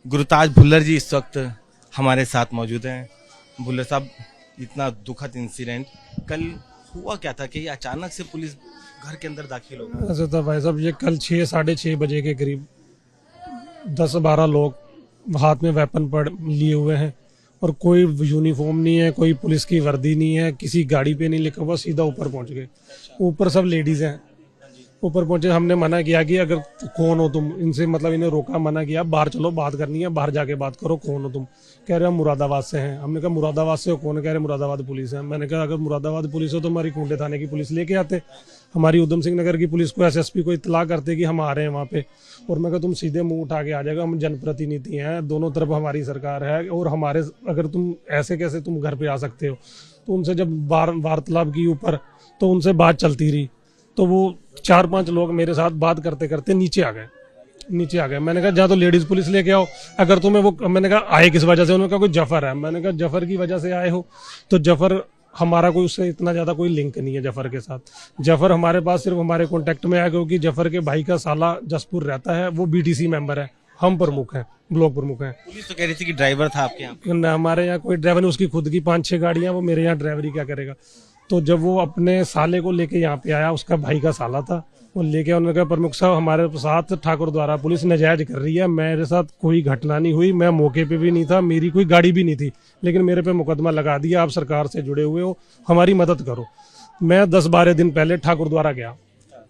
गुरताज भुल्लर जी इस वक्त हमारे साथ मौजूद हैं। भुल्लर साहब, इतना दुखद इंसिडेंट कल हुआ क्या था कि अचानक से पुलिस घर के अंदर दाखिल हो गई? ऐसा था भाई साहब, ये कल 6-6:30 बजे के करीब 10-12 लोग हाथ में वेपन पड़ लिए हुए हैं और कोई यूनिफॉर्म नहीं है, कोई पुलिस की वर्दी नहीं है, किसी गाड़ी पे नहीं लिखा हुआ, सीधा ऊपर पहुंच गए। ऊपर सब लेडीज हैं। ऊपर पहुंचे, हमने मना किया कि अगर कौन हो तुम, इनसे मतलब इन्हें रोका, मना किया बाहर चलो बात करनी है, बाहर जाके बात करो, कौन हो तुम? कह रहे हम मुरादाबाद से हैं। हमने कहा मुरादाबाद से हो? कौन? कह रहे मुरादाबाद पुलिस है। मैंने कहा अगर मुरादाबाद पुलिस हो तो हमारी कुंडे थाने की पुलिस लेके आते, हमारी उधम सिंह नगर की पुलिस को एसएसपी को इतला करते कि हम आ रहे हैं वहाँ पे। और मैं कहा तुम सीधे मुंह उठा के आ जाएगा, हम जनप्रतिनिधि हैं, दोनों तरफ हमारी सरकार है और हमारे, अगर तुम ऐसे कैसे तुम घर पे आ सकते हो? तो उनसे जब वार्तालाप की ऊपर, तो उनसे बात चलती रही, तो वो 4-5 लोग मेरे साथ बात करते करते नीचे आ गए। मैंने कहा जा तो लेडीज पुलिस लेके आओ अगर तुम्हें वो। मैंने कहा आए किस वजह से? उन्होंने कहा कोई जफर है। मैंने कहा जफर की वजह से आए हो? तो जफर, हमारा कोई उससे इतना ज्यादा कोई लिंक नहीं है जफर के साथ। जफर हमारे पास सिर्फ हमारे कॉन्टेक्ट में आया क्योंकि जफर के भाई का साला जसपुर रहता है, वो बीटीसी मेंबर है, हम प्रमुख हैं, ब्लॉक प्रमुख हैं। पुलिस तो कह रही थी कि ड्राइवर था आपके यहाँ। न, हमारे यहाँ कोई ड्राइवर नहीं, उसकी खुद की 5-6 गाड़ियां, वो मेरे यहाँ ड्राइवरी क्या करेगा? तो जब वो अपने साले को लेके यहाँ पे आया, उसका भाई का साला था, वो लेके, उन्होंने कहा प्रमुख साहब हमारे साथ ठाकुर द्वारा पुलिस नाजायज कर रही है। मेरे साथ कोई घटना नहीं हुई, मैं मौके पे भी नहीं था, मेरी कोई गाड़ी भी नहीं थी, लेकिन मेरे पे मुकदमा लगा दिया। आप सरकार से जुड़े हुए हो, हमारी मदद करो। मैं 10-12 दिन पहले ठाकुर द्वारा गया।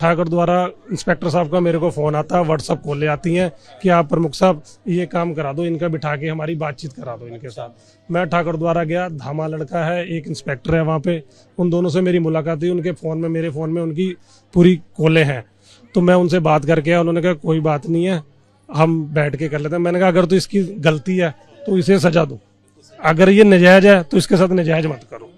ठाकुर द्वारा इंस्पेक्टर साहब का मेरे को फोन आता, व्हाट्सअप कॉल ले आती हैं कि आप प्रमुख साहब ये काम करा दो, इनका बिठा के हमारी बातचीत करा दो इनके साथ। मैं ठाकुर द्वारा गया, धामा लड़का है, एक इंस्पेक्टर है वहाँ पे, उन दोनों से मेरी मुलाकात हुई। उनके फ़ोन में, मेरे फ़ोन में उनकी पूरी कॉलें हैं। तो मैं उनसे बात करके आया, उन्होंने कहा कोई बात नहीं है, हम बैठ के कर लेते हैं। मैंने कहा अगर तो इसकी गलती है तो इसे सजा दो, अगर ये नाजायज है तो इसके साथ नाजायज मत करो,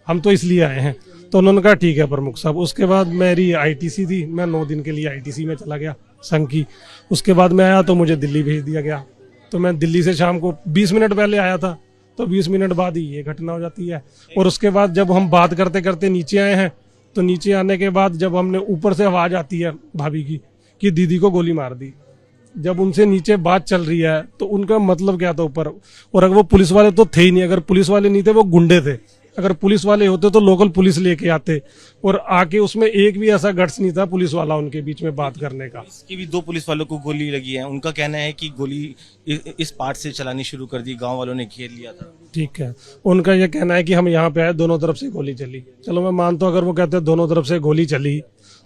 हम तो इसलिए आए हैं। तो उन्होंने कहा ठीक है प्रमुख साहब। उसके बाद मेरी आईटीसी थी, मैं 9 दिन के लिए आईटीसी में चला गया संघ की। उसके बाद मैं आया तो मुझे दिल्ली भेज दिया गया। तो मैं दिल्ली से शाम को 20 मिनट पहले आया था, तो 20 मिनट बाद ही ये घटना हो जाती है। और उसके बाद जब हम बात करते करते नीचे आए हैं, तो नीचे आने के बाद जब हमने, ऊपर से आवाज आती है भाभी की कि दीदी को गोली मार दी। जब उनसे नीचे बात चल रही है तो उनका मतलब क्या था ऊपर? और अगर वो पुलिस वाले तो थे ही नहीं, अगर पुलिस वाले नहीं थे वो गुंडे थे। अगर पुलिस वाले होते तो लोकल पुलिस लेके आते, और आके उसमें एक भी ऐसा गट्स नहीं था पुलिस वाला उनके बीच में बात करने का। इसकी भी 2 पुलिस वालों को गोली लगी है। उनका कहना है कि गोली इस पार्ट से चलानी शुरू कर दी, गांव वालों ने घेर लिया था। ठीक है, उनका ये कहना है कि हम यहाँ पे आए, दोनों तरफ से गोली चली। चलो मैं मानता हूँ, अगर वो कहते हैं दोनों तरफ से गोली चली,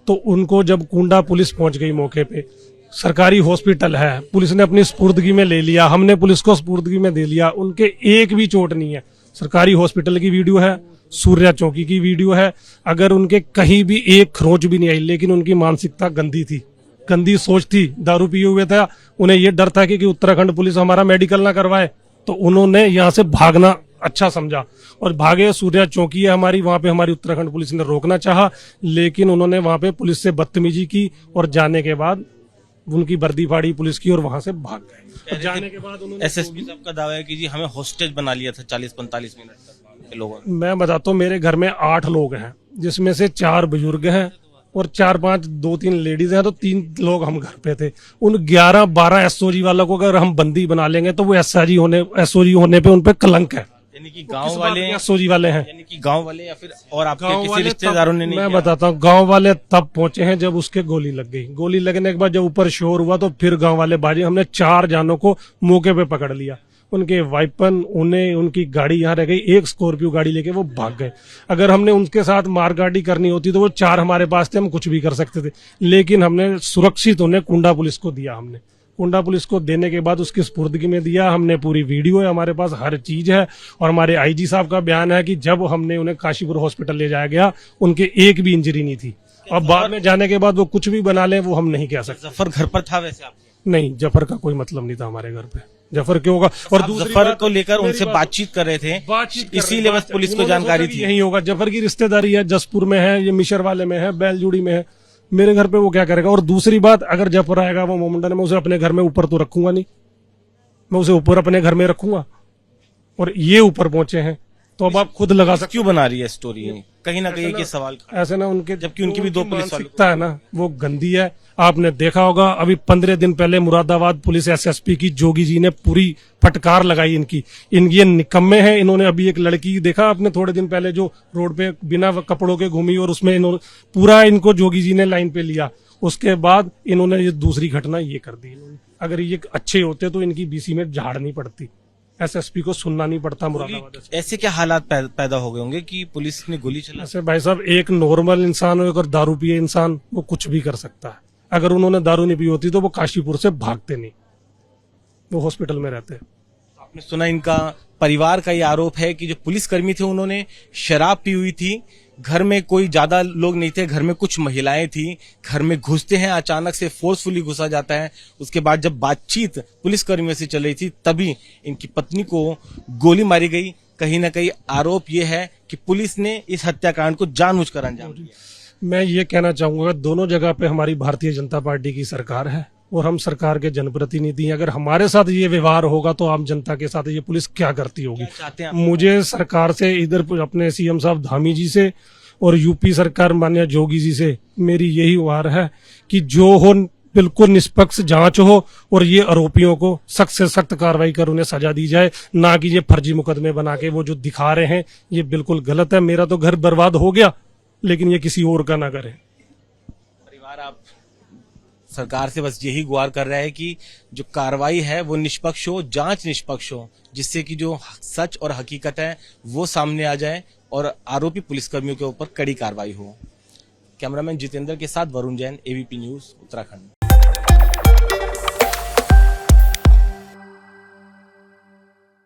तो उनको जब कुंडा पुलिस पहुंच गई मौके पे, सरकारी हॉस्पिटल है, पुलिस ने अपनी स्पुर्दगी में ले लिया, हमने पुलिस को स्पुर्दगी में दे लिया, उनके एक भी चोट नहीं है। सरकारी हॉस्पिटल की वीडियो है, सूर्या चौकी की वीडियो है, अगर उनके कहीं भी एक खरोंच भी नहीं आई। लेकिन उनकी मानसिकता गंदी थी, गंदी सोच थी, दारू पिए हुए था। उन्हें ये डर था कि उत्तराखंड पुलिस हमारा मेडिकल ना करवाए, तो उन्होंने यहाँ से भागना अच्छा समझा और भागे। सूर्या चौकी है हमारी, वहां पे हमारी उत्तराखंड पुलिस ने रोकना चाहा, लेकिन उन्होंने वहां पे पुलिस से बदतमीजी की और जाने के बाद उनकी वर्दी फाड़ी पुलिस की और वहां से भाग गए। जाने के बाद उन्होंने, एसएसपी साहब का दावा है कि जी हमें हॉस्टेज बना लिया था 40-45 मिनट तक लोगों ने। मैं बताता हूँ, मेरे घर में 8 लोग हैं, जिसमें से 4 बुजुर्ग हैं और 4-5 2-3 लेडीज हैं, तो 3 लोग हम घर पे थे। उन 11-12 एसओजी वालों को अगर हम बंदी बना लेंगे तो वो एसओजी होने पे उन पे कलंक है। यानी कि गांव वाले एसओजी वाले हैं, यानी कि गांव वाले या फिर और आपके किसी रिश्तेदारों ने नहीं मैं किया? बताता हूँ, गांव वाले तब पहुंचे हैं जब उसके गोली लग गई। गोली लगने के बाद जब ऊपर शोर हुआ तो फिर गांव वाले बाजी। हमने 4 जानों को मौके पे पकड़ लिया, उनके वाइपन, उन्हें, उनकी गाड़ी यहाँ रह गई, एक स्कॉर्पियो गाड़ी लेके वो भाग गए। अगर हमने उनके साथ मारकाटी करनी होती तो वो 4 हमारे पास थे, हम कुछ भी कर सकते थे, लेकिन हमने सुरक्षित उन्हें कुंडा पुलिस को दिया। हमने कुंडा पुलिस को देने के बाद उसकी स्पुर्दगी में दिया। हमने पूरी वीडियो है हमारे पास, हर चीज है, और हमारे आईजी साहब का बयान है कि जब हमने उन्हें काशीपुर हॉस्पिटल ले जाया गया, उनके एक भी इंजरी नहीं थी। और बाद में जाने के बाद वो कुछ भी बना ले, वो हम नहीं कह सकते। जफर घर पर था वैसे आपके? नहीं, जफर का कोई मतलब नहीं था हमारे घर पे। जफर क्यों होगा? और जफर को लेकर उनसे बातचीत कर रहे थे, इसीलिए बस पुलिस को जानकारी थी। यही होगा, जफर की रिश्तेदारी है, जसपुर में है, ये मिशर वाले में है, बैलजूड़ी में है, मेरे घर पे वो क्या करेगा? और दूसरी बात, अगर जफर आएगा वो मोमंडन, मैं उसे अपने घर में ऊपर तो रखूंगा नहीं, मैं उसे ऊपर अपने घर में रखूंगा। और ये ऊपर पहुंचे हैं, तो अब आप खुद लगा सकते क्यों बना रही है स्टोरी? कहीं ना कहीं ये सवाल ऐसे ना उनके, जबकि उनकी भी दो पुलिस वाले मानसिकता है ना वो गंदी है। आपने देखा होगा अभी 15 दिन पहले मुरादाबाद पुलिस एसएसपी की जोगी जी ने पूरी फटकार लगाई इनकी, ये निकम्मे हैं। इन्होंने अभी एक लड़की देखा आपने थोड़े दिन पहले जो रोड पे बिना कपड़ों के घूमी और उसमें इन्होंने पूरा इनको जोगी जी ने लाइन पे लिया। उसके बाद इन्होंने ये दूसरी घटना ये कर दी। अगर ये अच्छे होते तो इनकी बीसी में झाड़ नहीं पड़ती, एसएसपी को सुनना नहीं पड़ता मुरादाबाद। ऐसे क्या हालात पैदा हो गए होंगे कि पुलिस ने गोली चला? ऐसे भाई साहब एक नॉर्मल इंसान हो, अगर दारू पिए इंसान, वो कुछ भी कर सकता है। अगर उन्होंने दारू नहीं पी होती तो वो काशीपुर से भागते नहीं, वो हॉस्पिटल में रहते। आपने सुना इनका परिवार का ये आरोप है कि जो पुलिसकर्मी थे उन्होंने शराब पी हुई थी, घर में कोई ज्यादा लोग नहीं थे, घर में कुछ महिलाएं थी, घर में घुसते हैं, अचानक से फोर्सफुली घुसा जाता है। उसके बाद जब बातचीत पुलिसकर्मियों से चल रही थी तभी इनकी पत्नी को गोली मारी गई। कहीं ना कहीं आरोप ये है कि पुलिस ने इस हत्याकांड को जानबूझकर अंजाम दिया। मैं ये कहना चाहूंगा दोनों जगह पे हमारी भारतीय जनता पार्टी की सरकार है और हम सरकार के जनप्रतिनिधि हैं। अगर हमारे साथ ये व्यवहार होगा तो आम जनता के साथ ये पुलिस क्या करती होगी? चाहते हैं मुझे सरकार से, इधर अपने सीएम साहब धामी जी से और यूपी सरकार माननीय जोगी जी से मेरी यही गुहार है कि जो हो बिल्कुल निष्पक्ष जांच हो और ये आरोपियों को सख्त से सख्त कार्रवाई कर उन्हें सजा दी जाए, ना कि ये फर्जी मुकदमे बना के वो जो दिखा रहे हैं ये बिल्कुल गलत है। मेरा तो घर बर्बाद हो गया, लेकिन ये किसी और का ना करे। परिवार आप सरकार से बस यही गुहार कर रहा है कि जो कार्रवाई है वो निष्पक्ष हो, जांच निष्पक्ष हो, जिससे कि जो सच और हकीकत है वो सामने आ जाए और आरोपी पुलिसकर्मियों के ऊपर कड़ी कार्रवाई हो। कैमरामैन जितेंद्र के साथ वरुण जैन, एबीपी न्यूज, उत्तराखंड।